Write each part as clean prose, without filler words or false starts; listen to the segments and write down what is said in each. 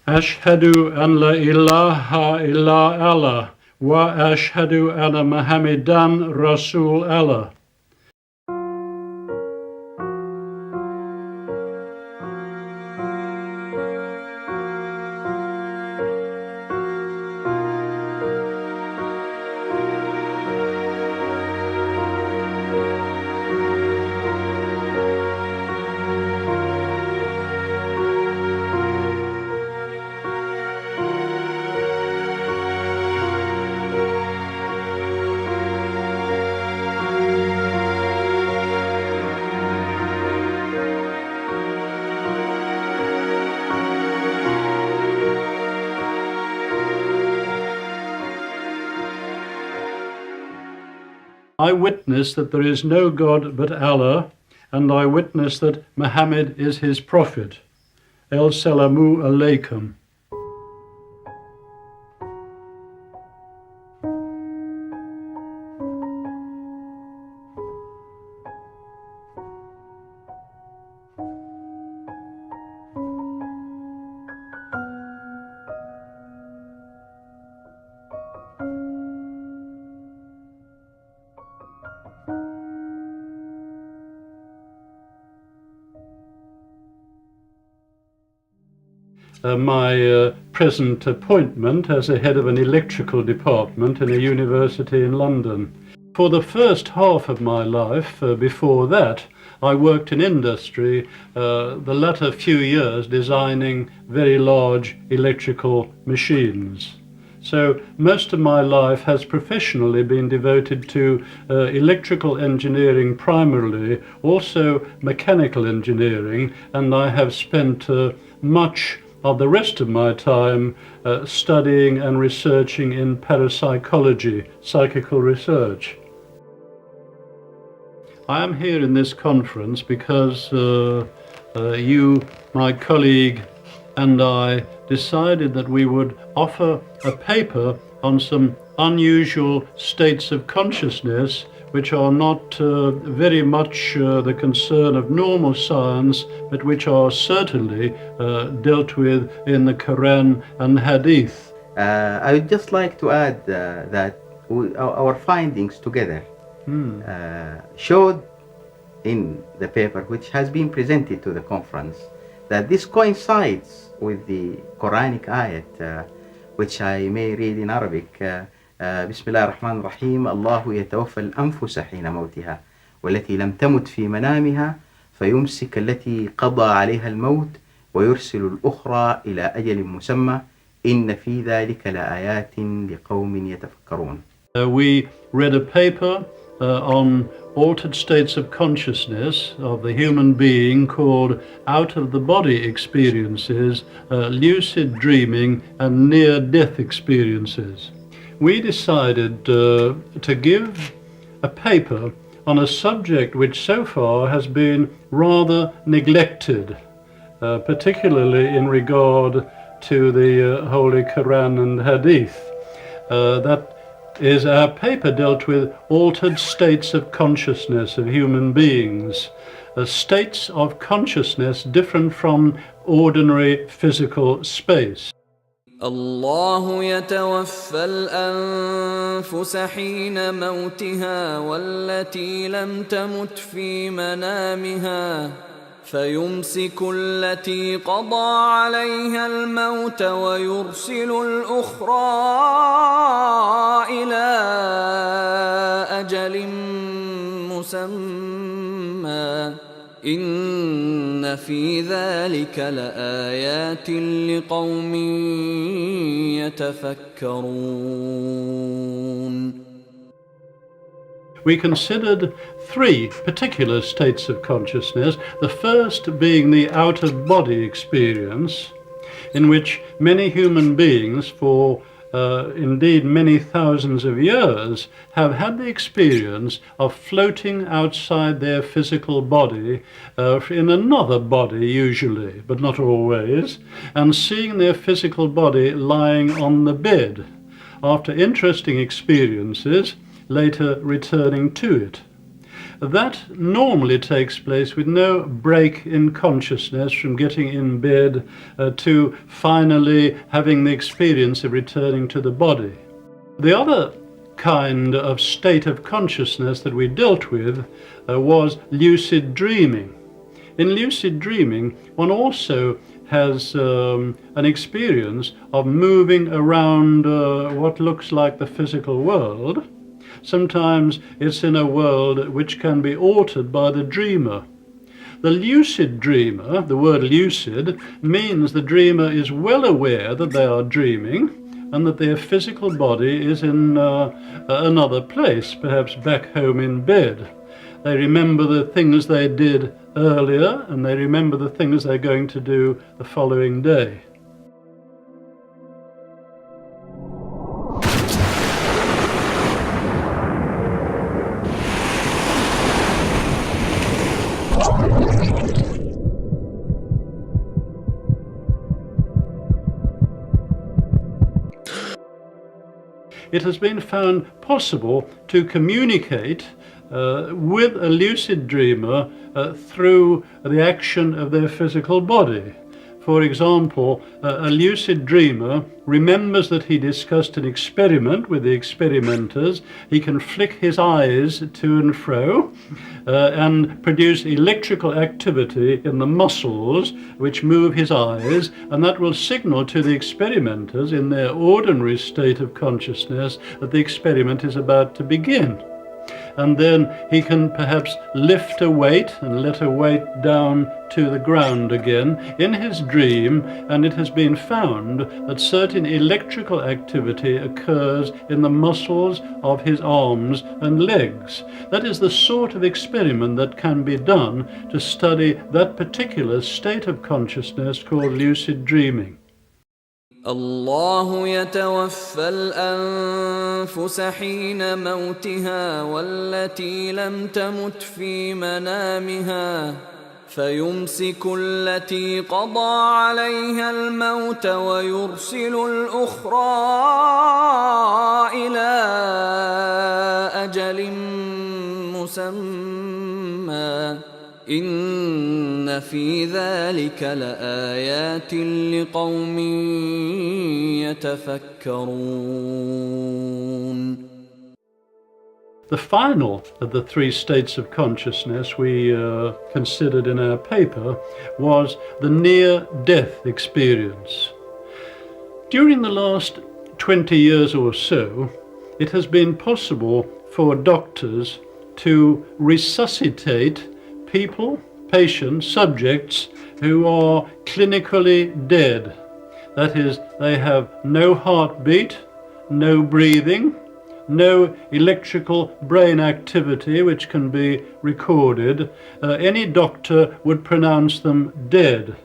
Ashhadu an la ilaha illa Allah wa ashhadu anna Muhammadan Rasul Allah. I witness that there is no God but Allah, and I witness that Muhammad is his prophet. Salamu alaykum. My present appointment as a head of an electrical department in a university in London. For the first half of my life, before that, I worked in industry, the latter few years designing very large electrical machines. So most of my life has professionally been devoted to electrical engineering primarily, also mechanical engineering, and I have spent much of the rest of my time studying and researching in parapsychology, psychical research. I am here in this conference because you, my colleague, and I decided that we would offer a paper on some unusual states of consciousness which are not very much the concern of normal science, but which are certainly dealt with in the Quran and Hadith. I would just like to add that our findings together showed in the paper which has been presented to the conference that this coincides with the Quranic ayat, which I may read in Arabic. بسم الله الرحمن الرحيم الله يتوفى الأنفس حين موتها والتي لم تمت في منامها فيمسك التي قضى عليها الموت ويرسل الأخرى إلى أجل مسمى إن في ذلك لآيات لقوم يتفكرون. We read a paper on altered states of consciousness of the human being called out-of-the-body experiences, lucid dreaming and near-death experiences. We decided to give a paper on a subject which so far has been rather neglected, particularly in regard to the Holy Quran and Hadith. That is, our paper dealt with altered states of consciousness of human beings, states of consciousness different from ordinary physical space. الله يتوفى الأنفس حين موتها والتي لم تمت في منامها فيمسك التي قضى عليها الموت ويرسل الأخرى إلى أجل مسمى إن في ذلك لآيات لقوم يتفكرون. We considered three particular states of consciousness, the first being the out-of-body experience, in which many human beings for indeed many thousands of years have had the experience of floating outside their physical body, in another body usually, but not always, and seeing their physical body lying on the bed, after interesting experiences, later returning to it. that normally takes place with no break in consciousness from getting in bed to finally having the experience of returning to the body. The other kind of state of consciousness that we dealt with was lucid dreaming. In lucid dreaming, one also has an experience of moving around what looks like the physical world. Sometimes it's in a world which can be altered by the dreamer. The lucid dreamer, the word lucid, means the dreamer is well aware that they are dreaming and that their physical body is in another place, perhaps back home in bed. They remember the things they did earlier, and they remember the things they're going to do the following day. It has been found possible to communicate with a lucid dreamer through the action of their physical body. For example, a lucid dreamer remembers that he discussed an experiment with the experimenters. He can flick his eyes to and fro and produce electrical activity in the muscles which move his eyes, and that will signal to the experimenters in their ordinary state of consciousness that the experiment is about to begin. And then he can perhaps lift a weight and let a weight down to the ground again in his dream, and it has been found that certain electrical activity occurs in the muscles of his arms and legs. That is the sort of experiment that can be done to study that particular state of consciousness called lucid dreaming. الله يتوفى الأنفس حين موتها والتي لم تمت في منامها فيمسك التي قضى عليها الموت ويرسل الأخرى إلى أجل مسمى إن في ذلك لآيات لقوم يتفكرون. The final of the three states of consciousness we considered in our paper was the near-death experience. During the last 20 years or so, it has been possible for doctors to resuscitate people, patients, subjects who are clinically dead. That is, they have no heartbeat, no breathing, no electrical brain activity which can be recorded. Any doctor would pronounce them dead.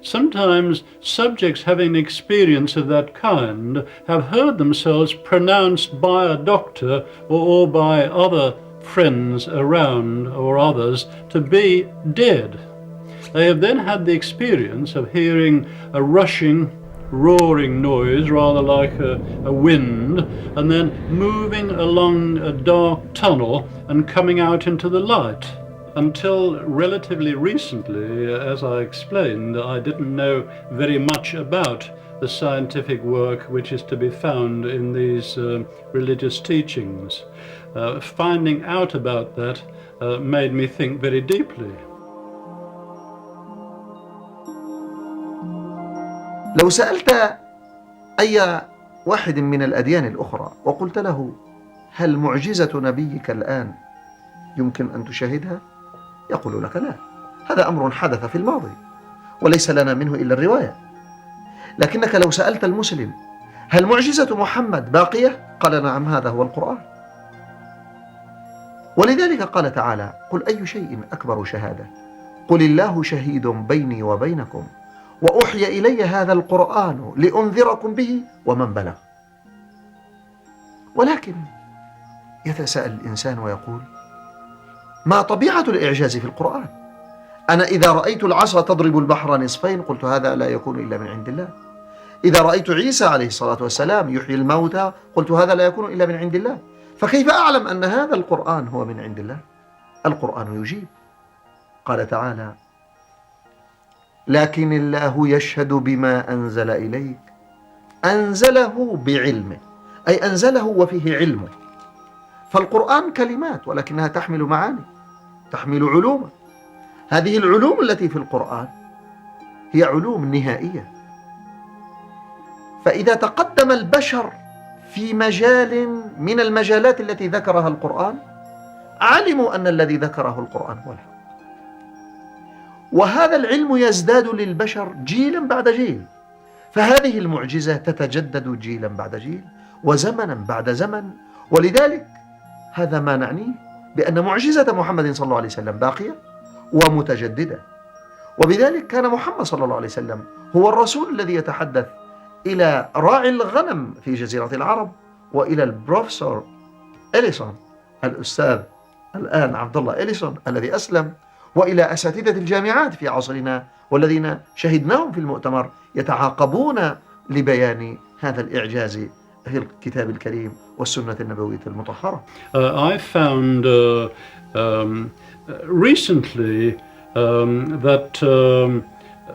Sometimes subjects having an experience of that kind have heard themselves pronounced by a doctor or by other friends around or others to be dead. They have then had the experience of hearing a rushing, roaring noise, rather like a wind, and then moving along a dark tunnel and coming out into the light. Until relatively recently, as I explained, I didn't know very much about the scientific work which is to be found in these religious teachings. Finding out about that made me think very deeply. لو سألت أي واحد من الأديان الأخرى وقلت له هل معجزة نبيك الآن يمكن أن تشاهدها؟ يقول لك لا، هذا أمر حدث في الماضي وليس لنا منه إلا الرواية. لكنك لو سألت المسلم هل معجزة محمد باقية؟ قال نعم، هذا هو القرآن. ولذلك قال تعالى قل أي شيء أكبر شهادة قل الله شهيد بيني وبينكم وأوحي إلي هذا القرآن لأنذركم به ومن بلغ. ولكن يتساءل الإنسان ويقول ما طبيعة الإعجاز في القرآن؟ أنا إذا رأيت العصا تضرب البحر نصفين قلت هذا لا يكون إلا من عند الله. إذا رأيت عيسى عليه الصلاة والسلام يحيي الموتى قلت هذا لا يكون إلا من عند الله. فكيف أعلم أن هذا القرآن هو من عند الله؟ القرآن يجيب. قال تعالى: لكن الله يشهد بما أنزل إليك، أنزله بعلمه، أي أنزله وفيه علمه. فالقرآن كلمات ولكنها تحمل معاني، تحمل علوما. هذه العلوم التي في القرآن هي علوم نهائية. فإذا تقدم البشر في مجال من المجالات التي ذكرها القرآن، علموا أن الذي ذكره القرآن هو الحق. وهذا العلم يزداد للبشر جيلا بعد جيل، فهذه المعجزة تتجدد جيلا بعد جيل وزمنا بعد زمن. ولذلك هذا ما نعنيه بأن معجزة محمد صلى الله عليه وسلم باقية ومتجددة. وبذلك كان محمد صلى الله عليه وسلم هو الرسول الذي يتحدث إلى راعي الغنم في جزيرة العرب، وإلى البروفيسور أليسون، الأستاذ الآن عبد الله أليسون الذي أسلم، وإلى أساتذة الجامعات في عصرنا والذين شهدناهم في المؤتمر يتعاقبون لبيان هذا الإعجاز في الكتاب الكريم والسنة النبوية المطهرة. I found recently that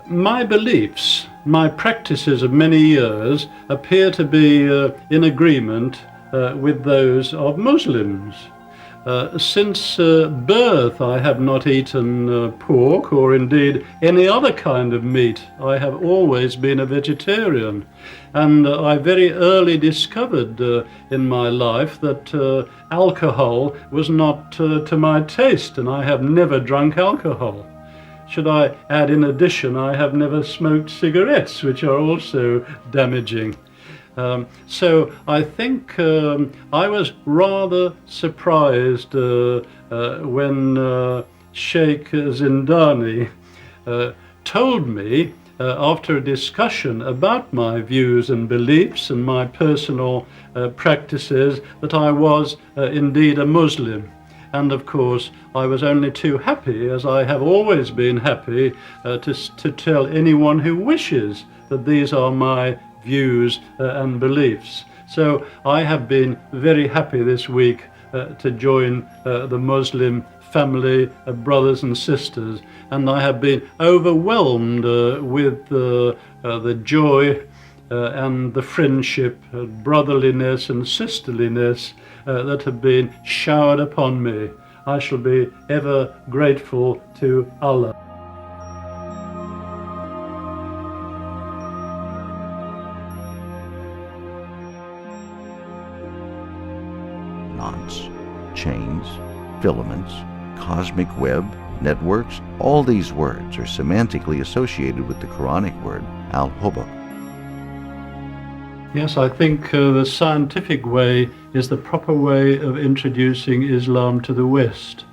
my beliefs, my practices of many years appear to be in agreement with those of Muslims. Since birth I have not eaten pork or indeed any other kind of meat. I have always been a vegetarian, and I very early discovered in my life that alcohol was not to my taste, and I have never drunk alcohol. Should I add in addition, I have never smoked cigarettes, which are also damaging. So I think I was rather surprised when Sheikh Zindani told me after a discussion about my views and beliefs and my personal practices that I was indeed a Muslim. And of course I was only too happy, as I have always been happy, to tell anyone who wishes that these are my views and beliefs. So I have been very happy this week to join the Muslim family of brothers and sisters, and I have been overwhelmed with the joy and the friendship, brotherliness and sisterliness that have been showered upon me. I shall be ever grateful to Allah. Knots, chains, filaments, cosmic web, networks, all these words are semantically associated with the Quranic word al-hubab. Yes, I think the scientific way is the proper way of introducing Islam to the West.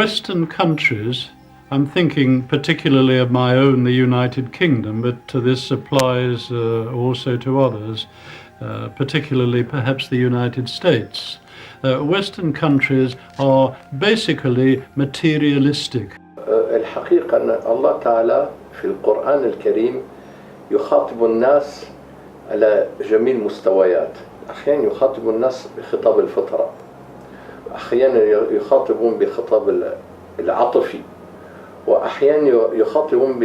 Western countries, I'm thinking particularly of my own, the United Kingdom, but this applies also to others, particularly perhaps the United States. Western countries are basically materialistic. الحقيقة أن الله تعالى في القرآن الكريم يخاطب الناس على جميع المستويات. أحيانا يخاطب الناس بخطاب الفطرة، أحيانا يخاطبون بخطاب العاطفي، وأحيانا يخاطبون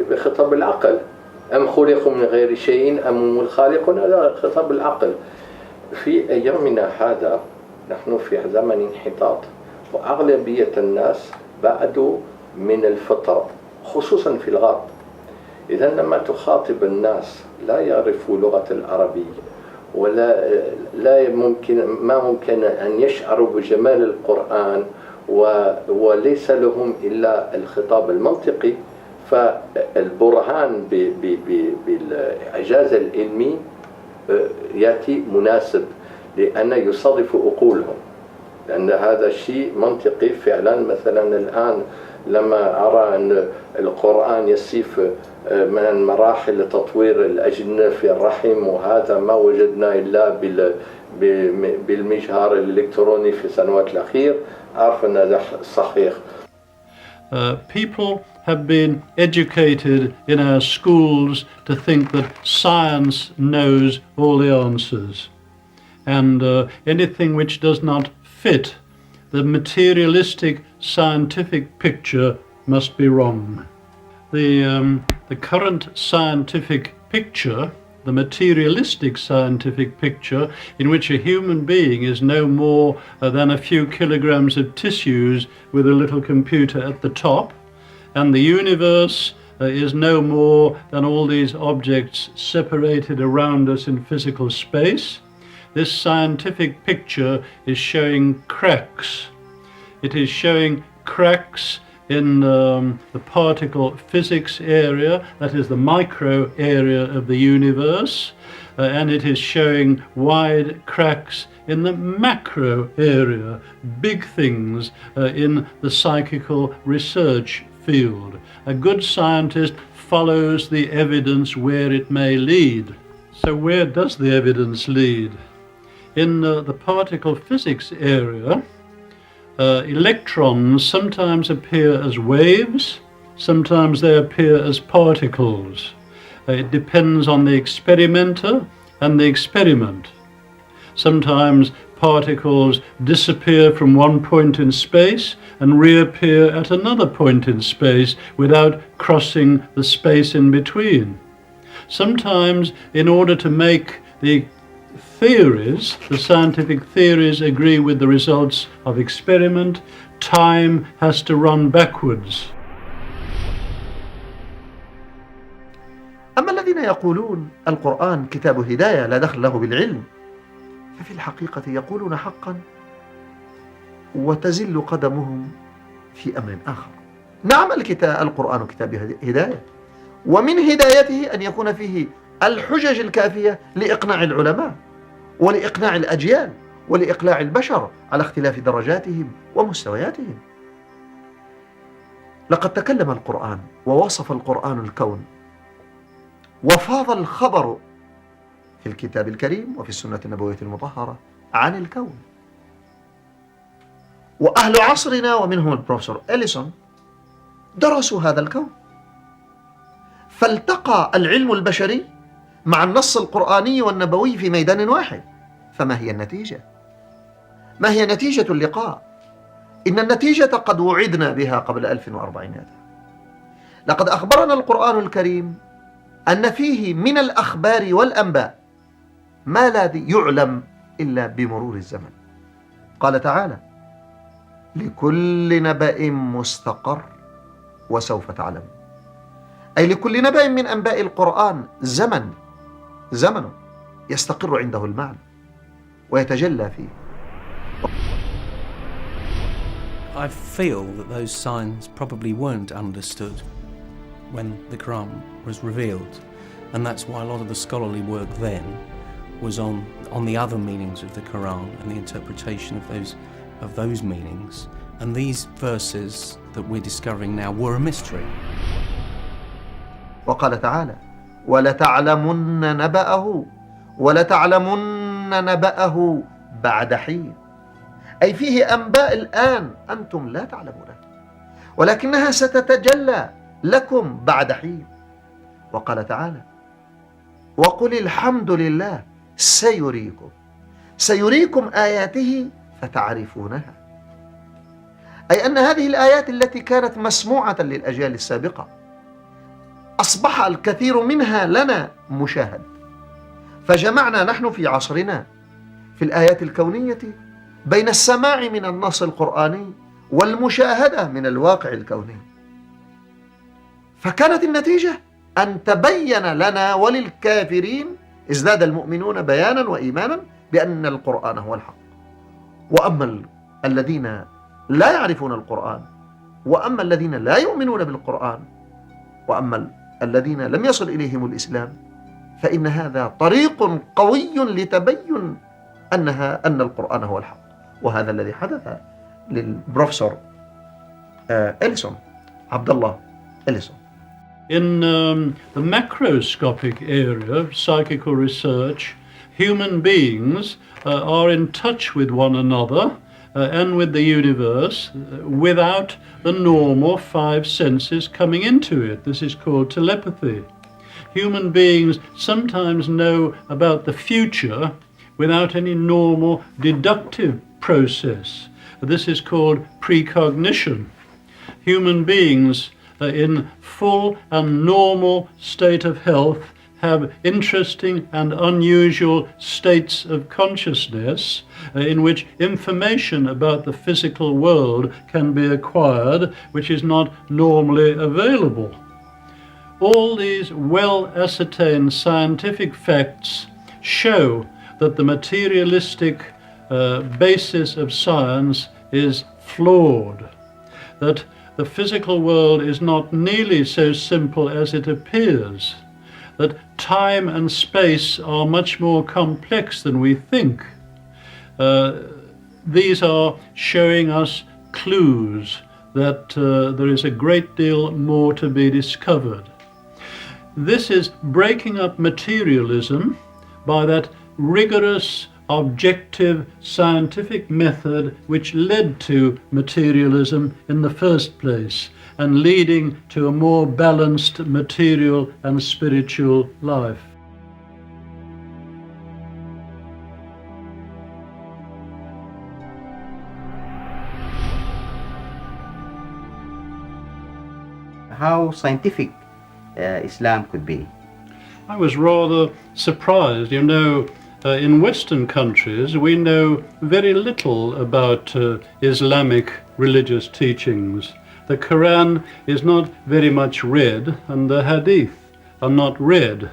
بخطاب العقل. أم خلقوا من غير شيء أم هم الخالقون، هذا خطاب العقل. في أيامنا هذا نحن في زمن انحطاط، وأغلبية الناس بعدوا من الفطرة خصوصا في الغرب. إذا لما تخاطب الناس لا يعرفوا لغة العربية ولا ممكن أن يشعروا بجمال القرآن وليس لهم إلا الخطاب المنطقي، فالبرهان بالإعجاز العلمي يأتي مناسب لأن يصادف عقولهم، لأن هذا الشيء منطقي فعلا. مثلا الآن لما أرى أن القرآن يصف من مراحل تطوير الأجنة في الرحم، وهذا ما وجدنا إلا بالمجهر الإلكتروني في سنوات الأخير، أعرف أن هذا صحيح. People have been educated in our schools to think that science knows all the answers, and anything which does not fit the materialistic scientific picture must be wrong. The current scientific picture, the materialistic scientific picture, in which a human being is no more than a few kilograms of tissues with a little computer at the top, and the universe is no more than all these objects separated around us in physical space. This scientific picture is showing cracks. It is showing cracks in the particle physics area, that is the micro area of the universe, and it is showing wide cracks in the macro area, big things in the psychical research field. A good scientist follows the evidence where it may lead. So where does the evidence lead? In the particle physics area, electrons sometimes appear as waves, sometimes they appear as particles. It depends on the experimenter and the experiment. Sometimes particles disappear from one point in space and reappear at another point in space without crossing the space in between. Sometimes, in order to make the theories, the scientific theories, agree with the results of experiment, time has to run backwards. أما الذين يقولون القرآن كتاب هداية لا دخل له بالعلم، ففي الحقيقة يقولون حقا وتزل قدمهم في أمر آخر. نعم، القرآن كتاب هداية، ومن هدايته أن يكون فيه الحجج الكافية لإقناع العلماء ولإقناع الأجيال ولإقلاع البشر على اختلاف درجاتهم ومستوياتهم. لقد تكلم القرآن ووصف القرآن الكون، وفاض الخبر في الكتاب الكريم وفي السنة النبوية المطهرة عن الكون. وأهل عصرنا ومنهم البروفيسور أليسون درسوا هذا الكون، فالتقى العلم البشري مع النص القرآني والنبوي في ميدان واحد. فما هي النتيجة؟ ما هي نتيجة اللقاء؟ إن النتيجة قد وعدنا بها قبل 1400. لقد أخبرنا القرآن الكريم أن فيه من الأخبار والأنباء ما لا يعلم إلا بمرور الزمن. قال تعالى: لكل نبأ مستقر وسوف تعلم. أي لكل نبأ من أنباء القرآن زمن يستقر عنده المعنى ويتجلى فيه. I feel that those signs probably weren't understood when the Quran was revealed, and that's why a lot of the scholarly work then was on the other meanings of the Quran and the interpretation of those meanings. And these verses that we're discovering now were a mystery. وقال تعالى: ولتعلمن نبأه بعد حين. أي فيه أنباء الآن أنتم لا تعلمونها، ولكنها ستتجلى لكم بعد حين. وقال تعالى: وقل الحمد لله سيريكم آياته فتعرفونها. أي أن هذه الآيات التي كانت مسموعة للأجيال السابقة أصبح الكثير منها لنا مشاهد، فجمعنا نحن في عصرنا في الآيات الكونية بين السماع من النص القرآني والمشاهدة من الواقع الكوني. فكانت النتيجة أن تبين لنا وللكافرين، ازداد المؤمنون بيانا وإيمانا بأن القرآن هو الحق. وأما الذين لا يعرفون القرآن، وأما الذين لا يؤمنون بالقرآن، وأما الذين لم يصل إليهم الإسلام، فإن هذا طريق قوي لتبين أن القرآن هو الحق. وهذا الذي حدث للبروفيسور أليسون، عبد الله أليسون. In the macroscopic area of psychical research, human beings are in touch with one another and with the universe without the normal five senses coming into it. This is called telepathy. Human beings sometimes know about the future without any normal deductive process. This is called precognition. Human beings in full and normal state of health have interesting and unusual states of consciousness in which information about the physical world can be acquired, which is not normally available. All these well-ascertained scientific facts show that the materialistic basis of science is flawed, that the physical world is not nearly so simple as it appears, that time and space are much more complex than we think. These are showing us clues that there is a great deal more to be discovered. This is breaking up materialism by that rigorous, objective, scientific method which led to materialism in the first place, and leading to a more balanced material and spiritual life. How scientific Islam could be. I was rather surprised. You know, in Western countries we know very little about Islamic religious teachings. The Quran is not very much read, and the Hadith are not read.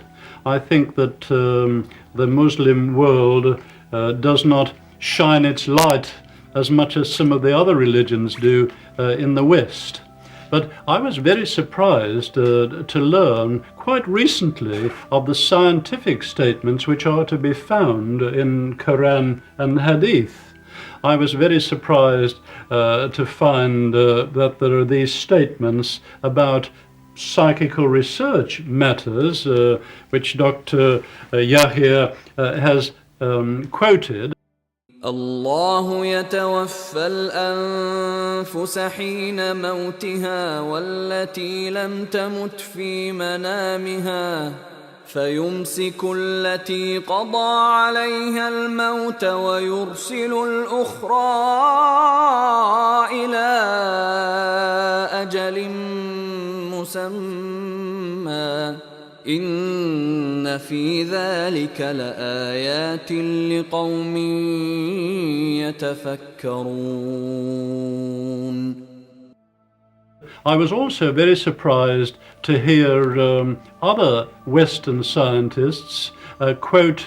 I think that the Muslim world does not shine its light as much as some of the other religions do in the West. But I was very surprised to learn quite recently of the scientific statements which are to be found in Quran and Hadith. I was very surprised to find that there are these statements about psychical research matters, which Dr. Yahya has quoted. الله يتوفى الأنفس حين موتها والتي لم تمت في منامها فيمسك التي قضى عليها الموت ويرسل الأخرى إلى أجل مسمى إن في ذلك لآيات لقوم يتفكرون. I was also very surprised to hear other Western scientists quote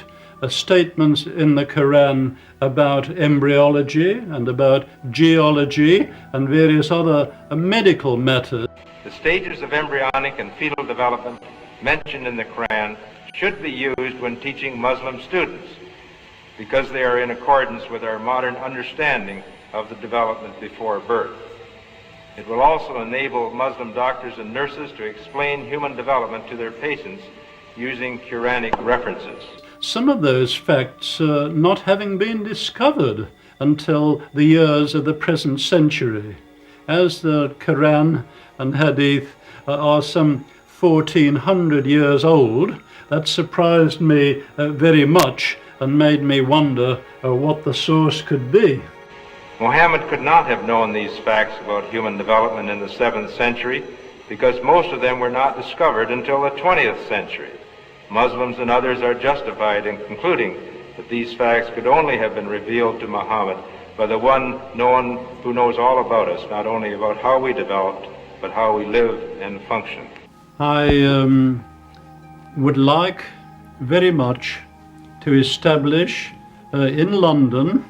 statements in the Quran about embryology and about geology and various other medical matters. The stages of embryonic and fetal development mentioned in the Quran should be used when teaching Muslim students because they are in accordance with our modern understanding of the development before birth. It will also enable Muslim doctors and nurses to explain human development to their patients using Quranic references. Some of those facts not having been discovered until the years of the present century. As the Quran and Hadith are some 1400 years old, that surprised me very much and made me wonder what the source could be. Muhammad could not have known these facts about human development in the 7th century because most of them were not discovered until the 20th century. Muslims and others are justified in concluding that these facts could only have been revealed to Muhammad by the one who knows all about us, not only about how we developed, but how we live and function. I would like very much to establish in London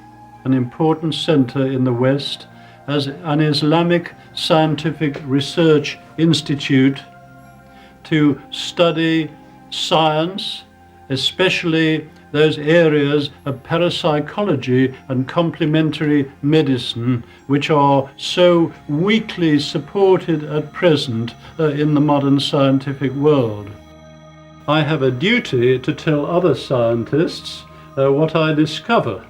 an important centre in the West as an Islamic scientific research institute to study science, especially those areas of parapsychology and complementary medicine which are so weakly supported at present in the modern scientific world. I have a duty to tell other scientists what I discover,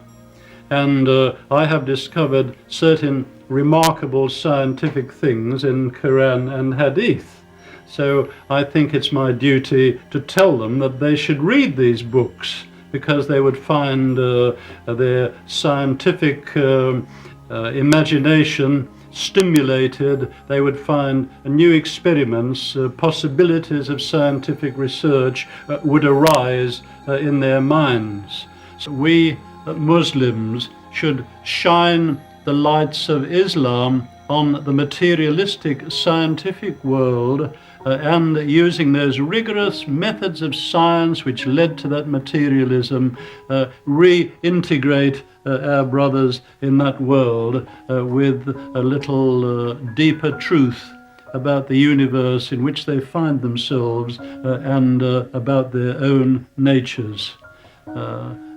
and I have discovered certain remarkable scientific things in Quran and Hadith. So I think it's my duty to tell them that they should read these books because they would find their scientific imagination stimulated, they would find new experiments, possibilities of scientific research would arise in their minds. So we Muslims should shine the lights of Islam on the materialistic scientific world and using those rigorous methods of science which led to that materialism, reintegrate our brothers in that world with a little deeper truth about the universe in which they find themselves and about their own natures.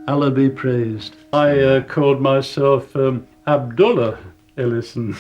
Allah be praised. I called myself Abdullah Ellison.